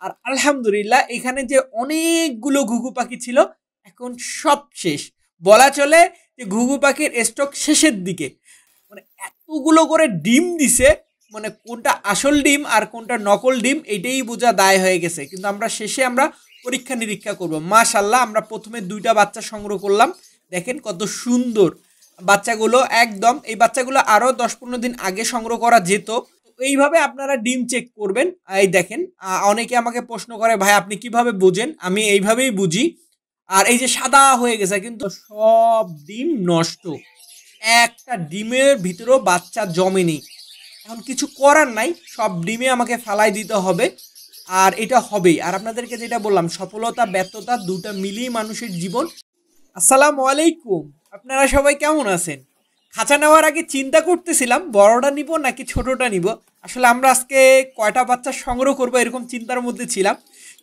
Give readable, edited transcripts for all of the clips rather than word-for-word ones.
আর আলহামদুলিল্লাহ এখানে যে অনেকগুলো ঘুঘু পাখি ছিল এখন সব শেষ। বলা চলে যে ঘুঘু পাখির স্টক শেষের দিকে। মানে এতগুলো করে ডিম দিছে, মানে কোনটা আসল ডিম আর কোনটা নকল ডিম এটাই বোঝা দায় হয়ে গেছে। কিন্তু আমরা শেষে পরীক্ষা নিরীক্ষা করব। মাশাল্লাহ আমরা প্রথমে 2টা বাচ্চা সংগ্রহ করলাম। দেখেন কত সুন্দর বাচ্চাগুলো, একদম এই বাচ্চাগুলো আরও 10-15 দিন আগে সংগ্রহ করা যেত। এইভাবে আপনারা ডিম চেক করবেন। এই দেখেন অনেকে আমাকে প্রশ্ন করে, ভাই আপনি কিভাবে বুঝেন? আমি এইভাবেই বুঝি। আর এই যে সাদা হয়ে গেছে কিন্তু সব ডিম নষ্ট, একটা ডিমের ভিতরেও বাচ্চা জমেনি। এখন কিছু করার নাই, সব ডিমে আমাকে ফালাই দিতে হবে। আর এটা হবেই। আর আপনাদেরকে যেটা বললাম, সফলতা ব্যর্থতা দুটা মিলিয়ে মানুষের জীবন। আসসালামু আলাইকুম, আপনারা সবাই কেমন আছেন? খাঁচা নেওয়ার আগে চিন্তা করতেছিলাম বড়টা নিব নাকি ছোটটা নিব। আসলে আমরা আজকে কয়টা বাচ্চা সংগ্রহ করবো এরকম চিন্তার মধ্যে ছিলাম,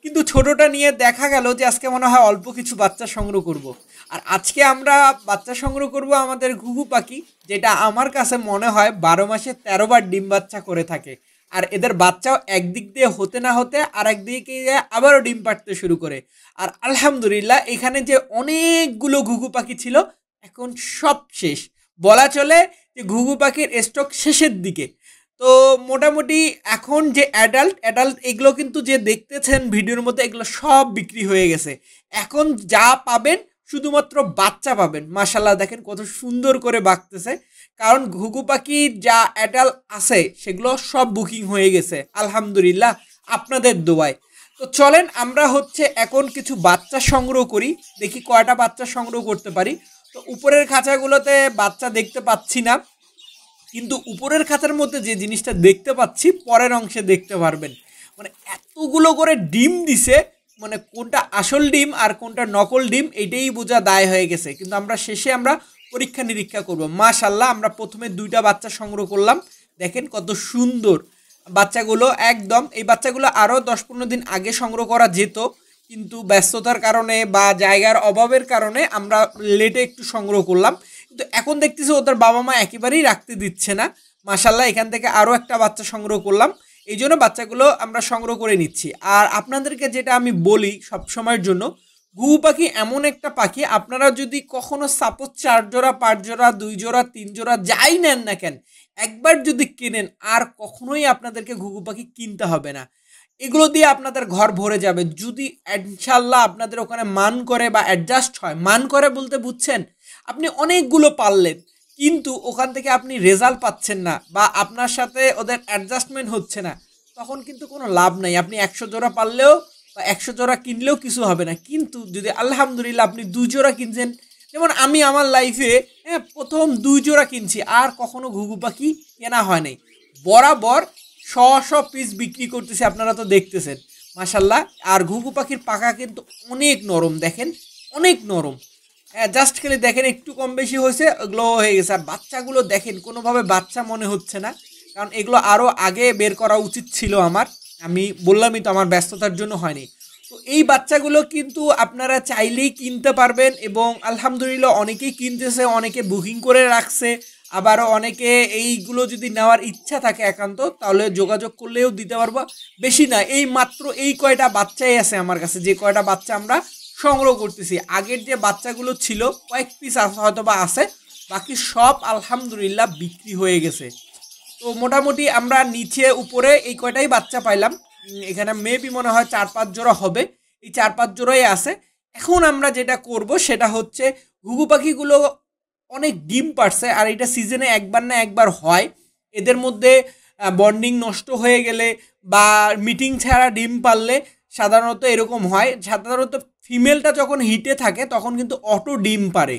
কিন্তু ছোটটা নিয়ে দেখা গেল যে আজকে মনে হয় অল্প কিছু বাচ্চা সংগ্রহ করব। আর আজকে আমরা বাচ্চা সংগ্রহ করব আমাদের ঘুঘু পাখি, যেটা আমার কাছে মনে হয় 12 মাসে 13 বার ডিম বাচ্চা করে থাকে। আর এদের বাচ্চাও একদিক দিয়ে হতে না হতে আর একদিকে আবারও ডিম পাড়তে শুরু করে। আর আলহামদুলিল্লাহ এখানে যে অনেকগুলো ঘুঘু পাখি ছিল এখন সব শেষ। বলা চলে যে ঘুঘু পাখির স্টক শেষের দিকে। তো মোটামুটি এখন যে অ্যাডাল্ট অ্যাডাল্ট এগুলো কিন্তু যে দেখতেছেন ভিডিওর মধ্যে, এগুলো সব বিক্রি হয়ে গেছে। এখন যা পাবেন শুধুমাত্র বাচ্চা পাবেন। মাশাল্লাহ দেখেন কত সুন্দর করে বাঁকতেছে, কারণ ঘুঘু পাখির যা অ্যাডাল্ট আছে সেগুলো সব বুকিং হয়ে গেছে আলহামদুলিল্লাহ আপনাদের দোয়ায়। তো চলেন আমরা এখন কিছু বাচ্চা সংগ্রহ করি, দেখি কয়টা বাচ্চা সংগ্রহ করতে পারি। তো উপরের খাঁচাগুলোতে বাচ্চা দেখতে পাচ্ছি না, কিন্তু উপরের খাঁচার মধ্যে যে জিনিসটা দেখতে পাচ্ছি পরের অংশে দেখতে পারবেন। মানে এতগুলো করে ডিম দিছে, মানে কোনটা আসল ডিম আর কোনটা নকল ডিম এটাই বোঝা দায় হয়ে গেছে। কিন্তু আমরা শেষে পরীক্ষা নিরীক্ষা করব। মাশাল্লাহ আমরা প্রথমে 2টা বাচ্চা সংগ্রহ করলাম। দেখেন কত সুন্দর বাচ্চাগুলো, একদম এই বাচ্চাগুলো আরও 10-15 দিন আগে সংগ্রহ করা যেত, কিন্তু ব্যস্ততার কারণে বা জায়গার অভাবের কারণে আমরা লেটে একটু সংগ্রহ করলাম। কিন্তু এখন দেখতেছি ওদের বাবা মা একেবারেই রাখতে দিচ্ছে না। মাশাল্লাহ এখান থেকে আরও একটা বাচ্চা সংগ্রহ করলাম, এই জন্য বাচ্চাগুলো আমরা সংগ্রহ করে নিচ্ছি। আর আপনাদেরকে যেটা আমি বলি সব সময়ের জন্য, ঘুঘু পাখি এমন একটা পাখি, আপনারা যদি কখনো সাপোজ 4 জোড়া 5 জোড়া 2 জোড়া 3 জোড়া যাই নেন না কেন, একবার যদি কেনেন আর কখনোই আপনাদেরকে ঘুঘু পাখি কিনতে হবে না। এগুলো দিয়ে আপনাদের ঘর ভরে যাবে যদি ইনশাল্লাহ আপনাদের ওখানে মান করে বা অ্যাডজাস্ট হয়। মান করে বলতে বুঝছেন, আপনি অনেকগুলো পারলেন কিন্তু ওখান থেকে আপনি রেজাল্ট পাচ্ছেন না বা আপনার সাথে ওদের অ্যাডজাস্টমেন্ট হচ্ছে না, তখন কিন্তু কোনো লাভ নাই। আপনি 100 জোড়া পারলেও বা 100 জোড়া কিনলেও কিছু হবে না। কিন্তু যদি আলহামদুলিল্লাহ আপনি 2 জোড়া কিনছেন, যেমন আমি আমার লাইফে প্রথম 2 জোড়া কিনছি, আর কখনো ঘুঘু পাখি কেনা হয় নাই। বরাবর 100 পিস বিক্রি করতেছি, আপনারা তো দেখতেছেন মাশাল্লাহ। আর ঘুঘু পাখির পাখা কিন্তু অনেক নরম, দেখেন অনেক নরম। জাস্ট খালি দেখেন একটু কম বেশি হয়েছে ওগুলো হয়ে গেছে। আর বাচ্চাগুলো দেখেন কোনোভাবে বাচ্চা মনে হচ্ছে না, কারণ এগুলো আরও আগে বের করা উচিত ছিল আমার। আমি বললামই তো আমার ব্যস্ততার জন্য হয়নি। তো এই বাচ্চাগুলো কিন্তু আপনারা চাইলেই কিনতে পারবেন এবং আলহামদুলিল্লাহ অনেকেই কিনতেছে, অনেকে বুকিং করে রাখছে। আবারও অনেকে এইগুলো যদি নেওয়ার ইচ্ছা থাকে একান্ত, তাহলে যোগাযোগ করলেও দিতে পারবো। বেশি না, এই মাত্র এই কয়টা বাচ্চাই আছে আমার কাছে, যে কয়টা বাচ্চা আমরা সংগ্রহ করতেছি। আগের যে বাচ্চাগুলো ছিল কয়েক পিস হয়তো বা আছে, বাকি সব আলহামদুলিল্লাহ বিক্রি হয়ে গেছে। তো মোটামুটি আমরা নিচে উপরে এই কয়টাই বাচ্চা পাইলাম। এখানে মেবি মনে হয় 4-5 জোড়া হবে, এই 4-5 জোড়াই আছে। এখন আমরা যেটা করব সেটা ঘুঘু পাখিগুলো অনেক ডিম পারছে, আর এটা সিজনে একবার না একবার হয়। এদের মধ্যে বন্ডিং নষ্ট হয়ে গেলে বা মিটিং ছাড়া ডিম পারলে সাধারণত এরকম হয়। সাধারণত ফিমেলটা যখন হিটে থাকে তখন কিন্তু অটো ডিম পারে।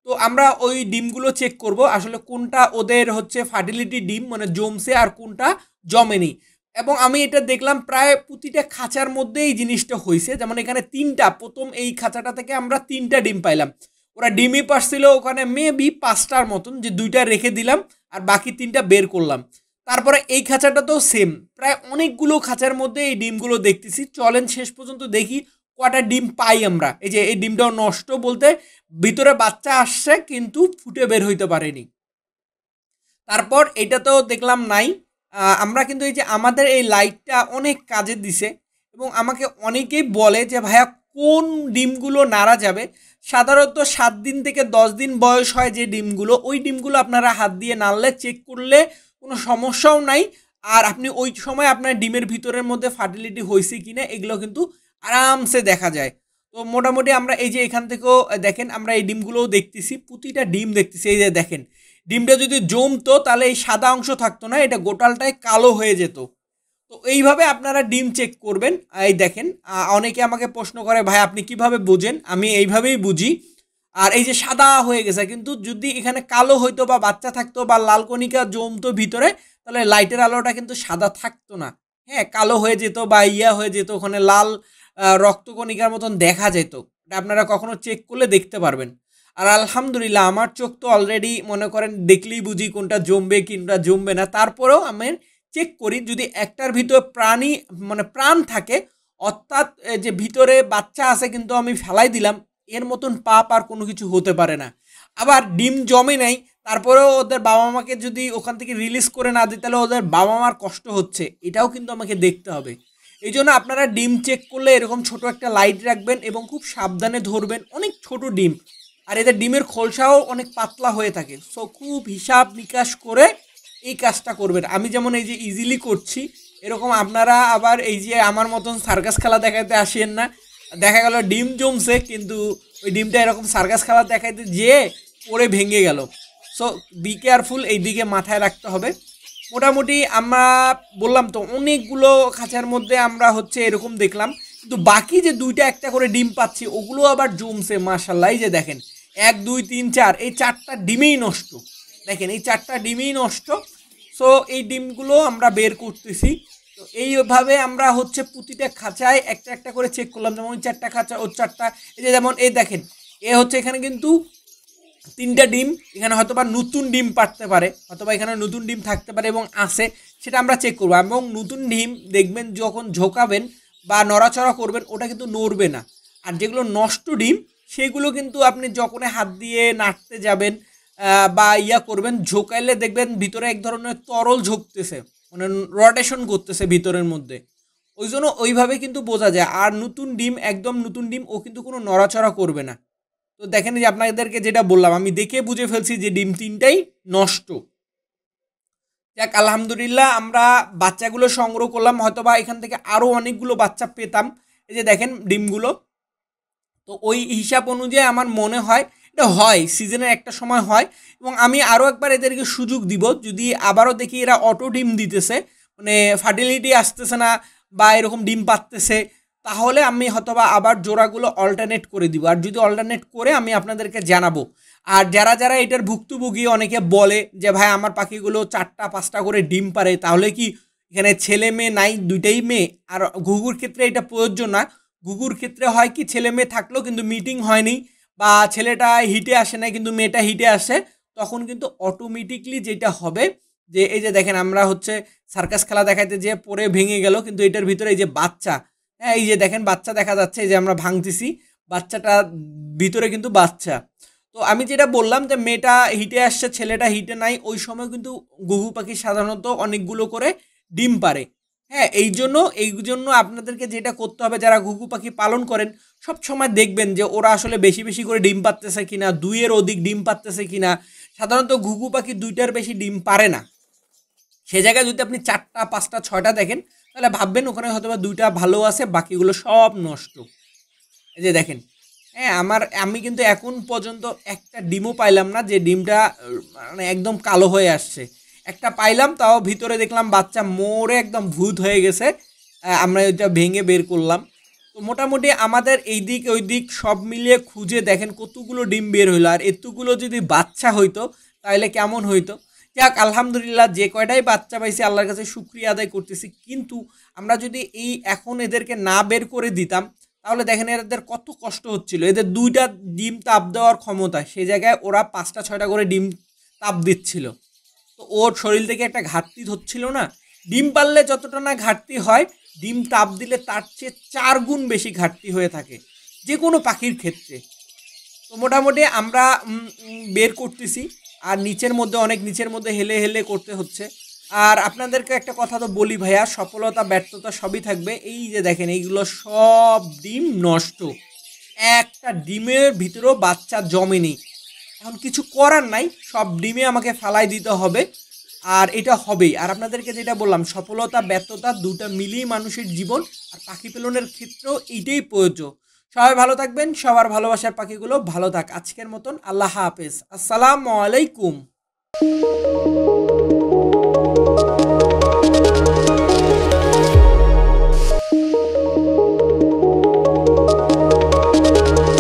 তো আমরা ওই ডিমগুলো চেক করব আসলে কোনটা ওদের ফার্টিলিটি ডিম মানে জমছে আর কোনটা জমেনি। এবং আমি এটা দেখলাম প্রায় প্রতিটা খাঁচার মধ্যে এই জিনিসটা হয়েছে। যেমন এখানে 3টা, প্রথম এই খাঁচাটা থেকে আমরা 3টা ডিম পাইলাম। ওরা ডিমই পারছিল ওখানে মেবি 5টার মতন, যে 2টা রেখে দিলাম আর বাকি 3টা বের করলাম। তারপরে এই খাঁচাটাতেও সেম, প্রায় অনেকগুলো খাঁচার মধ্যে এই ডিমগুলো দেখতেছি। চলেন শেষ পর্যন্ত দেখি কটা ডিম পাই আমরা। এই যে এই ডিমটাও নষ্ট বলতে ভিতরে বাচ্চা আসছে কিন্তু ফুটে বের হইতে পারেনি। তারপর এটা তো দেখলাম নাই। আমরা কিন্তু এই যে আমাদের এই লাইটটা অনেক কাজে দিছে এবং আমাকে অনেকেই বলে যে ভাইয়া কোন ডিমগুলো নাড়া যাবে। সাধারণত 7 দিন থেকে 10 দিন বয়স হয় যে ডিমগুলো, ওই ডিমগুলো আপনারা হাত দিয়ে নাড়লে চেক করলে কোনো সমস্যাও নাই। আর আপনি ওই সময় আপনার ডিমের ভিতরের মধ্যে ফার্টিলিটি হয়েছে কিনা এগুলো কিন্তু আরামসে দেখা যায়। তো মোটামুটি আমরা এই যে এখান থেকেও দেখেন আমরা এই ডিমগুলোও দেখতেছি, প্রতিটা ডিম দেখতেছি। এই যে দেখেন ডিমটা যদি জমতো তাহলে এই সাদা অংশ থাকতো না, এটা গোটালটাই কালো হয়ে যেত। তো এইভাবে আপনারা ডিম চেক করবেন। এই দেখেন অনেকে আমাকে প্রশ্ন করে ভাই আপনি কিভাবে বুঝেন, আমি এইভাবেই বুঝি। আর এই যে সাদা হয়ে গেছে, কিন্তু যদি এখানে কালো হইতো বা বাচ্চা থাকতো বা লাল কণিকা জমতো ভিতরে, তাহলে লাইটের আলোটা কিন্তু সাদা থাকতো না, হ্যাঁ কালো হয়ে যেত বা ইয়া হয়ে যেত, ওখানে লাল রক্তকণিকার মতন দেখা যেত। এটা আপনারা কখনো চেক করলে দেখতে পারবেন। আর আলহামদুলিল্লাহ আমার চোখ তো অলরেডি মনে করেন দেখলেই বুঝি কোনটা জমবে কোনটা জমবে না। তারপরেও আমি চেক করি যদি একটার ভিতরে প্রাণী মানে প্রাণ থাকে, অর্থাৎ যে ভিতরে বাচ্চা আছে কিন্তু আমি ফেলাই দিলাম, এর মতন পাপ আর কোনো কিছু হতে পারে না। আবার ডিম জমে নাই, তারপরেও ওদের বাবা মাকে যদি ওখান থেকে রিলিজ করে না দিই তাহলে ওদের বাবা মার কষ্ট হচ্ছে, এটাও কিন্তু আমাকে দেখতে হবে। এই জন্য আপনারা ডিম চেক করলে এরকম ছোট একটা লাইট রাখবেন এবং খুব সাবধানে ধরবেন। অনেক ছোট ডিম, আর এদের ডিমের খোলসাও অনেক পাতলা হয়ে থাকে। সো খুব হিসাব নিকাশ করে এই কাজটা করবেন। আমি যেমন এই যে ইজিলি করছি, এরকম আপনারা আবার এই যে আমার মতন সার্কাস খেলা দেখাতে আসেন না। দেখা গেল ডিম জমছে কিন্তু ওই ডিমটা এরকম সার্কাস খেলা দেখাইতে যেয়ে পড়ে ভেঙে গেল। সো বি কেয়ারফুল, এই দিকে মাথায় রাখতে হবে। মোটামুটি আমরা বললাম তো অনেকগুলো খাঁচার মধ্যে আমরা হচ্ছে এরকম দেখলাম, কিন্তু বাকি যে দুইটা একটা করে ডিম পাচ্ছি ওগুলো আবার জমছে মাশাআল্লাহ। এই যে দেখেন 1 2 3 4, এই 4টা ডিমেই নষ্ট। দেখেন এই 4টা ডিমেই নষ্ট। সো এই ডিমগুলো আমরা বের করতেছি। তো এইভাবে আমরা হচ্ছে প্রতিটা খাঁচায় একটা একটা করে চেক করলাম। যেমন ওই 4টা খাঁচা, ওর 4টা, এই যে যেমন এই দেখেন এ হচ্ছে এখানে কিন্তু 3টা ডিম, এখানে হয়তোবা নতুন ডিম পারতে পারে, অথবা এখানে নতুন ডিম থাকতে পারে এবং আছে, সেটা আমরা চেক করবো। এবং নতুন ডিম দেখবেন যখন ঝোঁকাবেন বা নড়াচড়া করবেন ওটা কিন্তু নড়বে না। আর যেগুলো নষ্ট ডিম সেগুলো কিন্তু আপনি যখন হাত দিয়ে নাড়তে যাবেন বা ইয়া করবেন, ঝোঁকাইলে দেখবেন ভিতরে এক ধরনের তরল ঝোঁকতেছে, মানে রোটেশন করতেছে ভিতরের মধ্যে। ওই জন্য ওইভাবে কিন্তু বোঝা যায়। আর নতুন ডিম, একদম নতুন ডিম, ও কিন্তু কোনো নড়াচড়া করবে না। তো দেখেন যে আপনাদেরকে যেটা বললাম, আমি দেখে বুঝে ফেলছি যে ডিম 3টাই নষ্ট। যাক আলহামদুলিল্লাহ আমরা বাচ্চাগুলো সংগ্রহ করলাম, হয়তোবা এখান থেকে আরও অনেকগুলো বাচ্চা পেতাম। এই যে দেখেন ডিমগুলো, তো ওই হিসাব অনুযায়ী আমার মনে হয় এটা হয় সিজনের একটা সময় হয়। এবং আমি আরও একবার এদেরকে সুযোগ দিব, যদি আবারও দেখি এরা অটো ডিম দিতেছে, মানে ফার্টিলিটি আসতেছে না বা এরকম ডিম পাততেছে, তাহলে আমি হয়তোবা আবার জোড়াগুলো অল্টারনেট করে দিব। আর যদি অল্টারনেট করে আমি আপনাদেরকে জানাবো। আর যারা যারা এটার ভুক্তভোগী অনেকে বলে যে ভাই আমার পাখিগুলো 4টা 5টা করে ডিম পারে, তাহলে কি এখানে ছেলে মেয়ে নাই, দুইটাই মেয়ে? আর ঘুঘুর ক্ষেত্রে এটা প্রযোজ্য না। ঘুঘুর ক্ষেত্রে হয় কি ছেলে মেয়ে থাকলেও কিন্তু মিটিং হয়নি, বা ছেলেটা হিটে আসে না কিন্তু মেয়েটা হিটে আসে, তখন কিন্তু অটোমেটিকলি যেটা হবে যে এই যে দেখেন আমরা হচ্ছে সার্কাস খেলা দেখাইতে যে পরে ভেঙে গেল, কিন্তু এটার ভিতরে এই যে বাচ্চা, হ্যাঁ এই যে দেখেন বাচ্চা দেখা যাচ্ছে, এই যে আমরা ভাঙতেছি বাচ্চাটা ভিতরে কিন্তু বাচ্চা। তো আমি যেটা বললাম যে মেয়েটা হিটে আসছে ছেলেটা হিটে নাই, ওই সময় কিন্তু ঘুঘু পাখি সাধারণত অনেকগুলো করে ডিম পারে। হ্যাঁ এই জন্য আপনাদেরকে যেটা করতে হবে, যারা ঘুঘু পাখি পালন করেন সব সময় দেখবেন যে ওরা আসলে বেশি বেশি করে ডিম পারতেছে কিনা, 2-এর অধিক ডিম পারতেছে কিনা। সাধারণত ঘুঘু পাখি 2টার বেশি ডিম পারে না। সে জায়গায় যদি আপনি 4টা 5টা 6টা দেখেন, তাহলে ভাববেন ওখানে হয়তো বা 2টা ভালো আছে, বাকিগুলো সব নষ্ট। এই যে দেখেন, হ্যাঁ আমি কিন্তু এখন পর্যন্ত একটা ডিমও পাইলাম না যে ডিমটা মানে একদম কালো হয়ে আসছে। একটা পাইলাম, তাও ভিতরে দেখলাম বাচ্চা মরে একদম ভূত হয়ে গেছে। আমরা ওইটা ভেঙে বের করলাম। তো মোটামুটি আমাদের এই দিক ওই দিক সব মিলিয়ে খুঁজে দেখেন কতগুলো ডিম বের হইলো। আর এতগুলো যদি বাচ্চা হইতো তাহলে কেমন হইতো। যাক আলহামদুলিল্লাহ যে কয়টাই বাচ্চা পাইছি আল্লাহর কাছে শুকরিয়া আদায় করতেছি। কিন্তু আমরা যদি এই এখন এদেরকে না বের করে দিতাম, তাহলে দেখেন এদের কত কষ্ট হচ্ছিল। এদের 2টা ডিম তাপ দেওয়ার ক্ষমতা, সেই জায়গায় ওরা 5টা 6টা করে ডিম তাপ দিচ্ছিল। তো ওর শরীর থেকে একটা ঘাটতি হচ্ছিল না? ডিম পারলে যতটা না ঘাটতি হয়, ডিম তাপ দিলে তার চেয়ে 4 গুণ বেশি ঘাটতি হয়ে থাকে যে কোনো পাখির ক্ষেত্রে। তো মোটামুটি আমরা বের করতেছি। আর নিচের মধ্যে অনেক নিচের মধ্যে হেলে হেলে করতে হচ্ছে। আর আপনাদেরকে একটা কথা তো বলি ভাইয়া, সফলতা ব্যর্থতা সবই থাকবে। এই যে দেখেন এইগুলো সব ডিম নষ্ট, একটা ডিমের ভিতরেও বাচ্চা জমেনি। এখন কিছু করার নাই, সব ডিমে আমাকে ফালাই দিতে হবে, আর এটা হবেই। আর আপনাদেরকে যেটা বললাম, সফলতা ব্যর্থতা দুটা মিলিয়ে মানুষের জীবন, আর পাখি পালনের ক্ষেত্রেও এইটাই প্রযোজ্য। সবাই ভালো থাকবেন, সবার ভালোবাসার পাখিগুলো ভালো থাক। আজকের মতন আল্লাহ হাফেজ, আসসালামু আলাইকুম।